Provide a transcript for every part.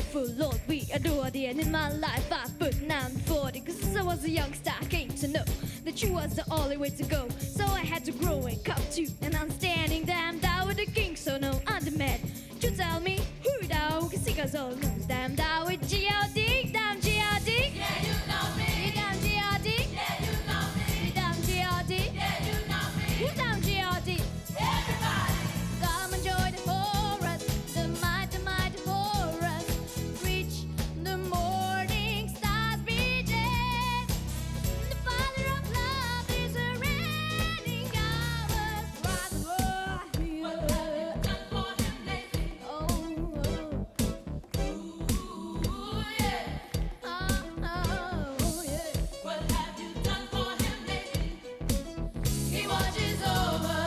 faithful, Lord, we adore thee. And in my life I put none before thee. Cause since I was a youngster I came to know that you was the only way to go. So I had to grow and come to an understanding that I'm thou with the king. So no, I'm the man. You tell me who thou, cause he all knows that I'm thou with G.O.D. Down G.O.D. Yeah, you know me. Down G.O.D. Yeah, you know me. Down G.O.D. Yeah, you know me. Who's down G.O.D.? Everybody. Come and join the chorus, the mighty chorus. Reach the morning stars beating. The Father of love is reigning hours. What have you done for him lately? Ooh, yeah. What have you done for him lately? He watches over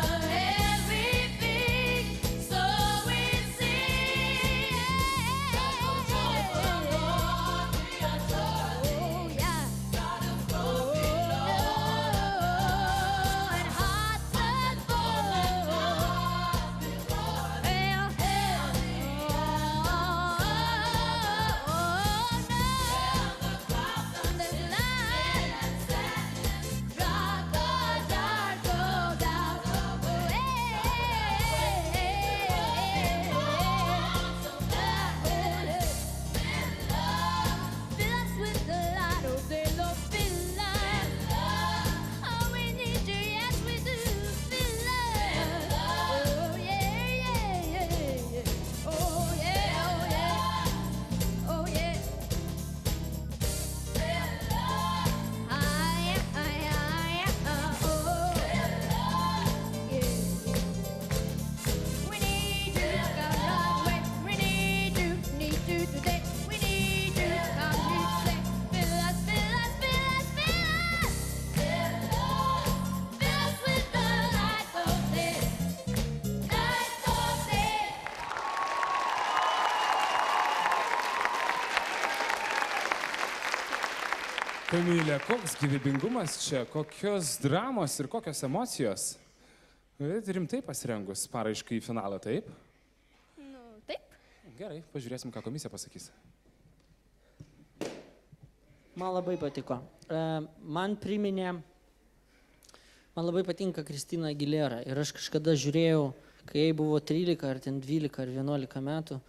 everything, so we sing. Joyful, Lord, we adore thee. God of glory, Lord. And hearts that Kamilė, koks gyvybingumas čia, kokios dramos ir kokios emocijos. Rimtai pasirengus paraiškai į finalą, taip? Nu, taip. Gerai, pažiūrėsim, ką komisija pasakys. Man labai patiko. Man labai patinka Kristina Aguilera. Ir aš kažkada žiūrėjau, kai jai buvo 13 ar ten 12 ar 11 metų,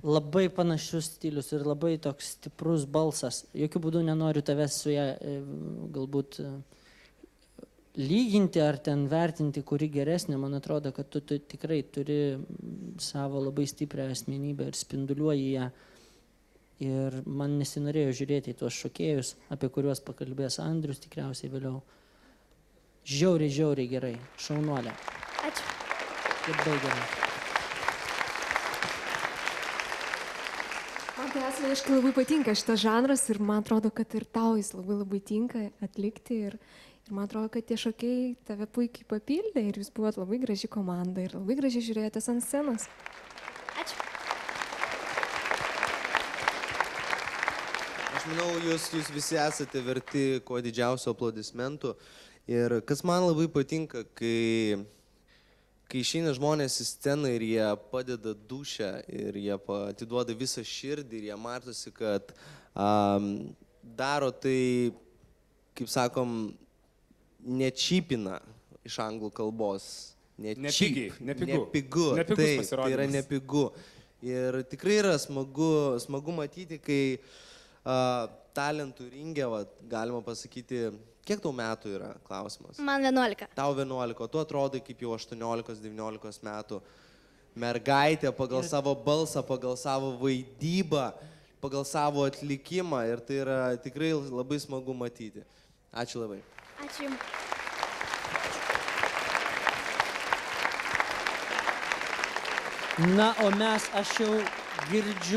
labai panašus stilius ir labai toks stiprus balsas. Jokių būdų nenoriu tavęs su ją galbūt lyginti ar ten vertinti, kuri geresnė. Man atrodo, kad tu tikrai turi savo labai stiprią asmenybę ir spinduliuoji ją. Ir man nesinorėjo žiūrėti į tuos šokėjus, apie kuriuos pakalbės Andrius tikriausiai vėliau. Žiauriai gerai. Šaunuolė. Ačiū. Labai gerai. Man tai asmeniškai labai patinka šitas žanras ir man atrodo, kad ir tau jis labai tinka atlikti ir man atrodo, kad tie šokėjai tave puikiai papildė ir jūs buvot labai graži komanda ir labai gražiai žiūrėjotės ant scenos. Ačiū. Aš manau, jūs visi esate verti kuo didžiausio aplodismentų ir kas man labai patinka, kai išeina žmonės į sceną ir jie padeda dušę ir jie atiduoda visą širdį ir jie matosi, kad daro tai, kaip sakom, nečipina iš anglų kalbos. Nepigiai, nepigu. Nepigus Tai yra nepigu. Ir tikrai yra smagu matyti, kai talentų ringe, galima pasakyti, kiek tau metų yra, klausimas? Man 11. Tau 11, o tu atrodai kaip jau 18-19 metų mergaitė pagal savo balsą, pagal savo vaidybą, pagal savo atlikimą ir tai yra tikrai labai smagu matyti. Ačiū labai. Ačiū Jums. Na, o aš jau girdžiu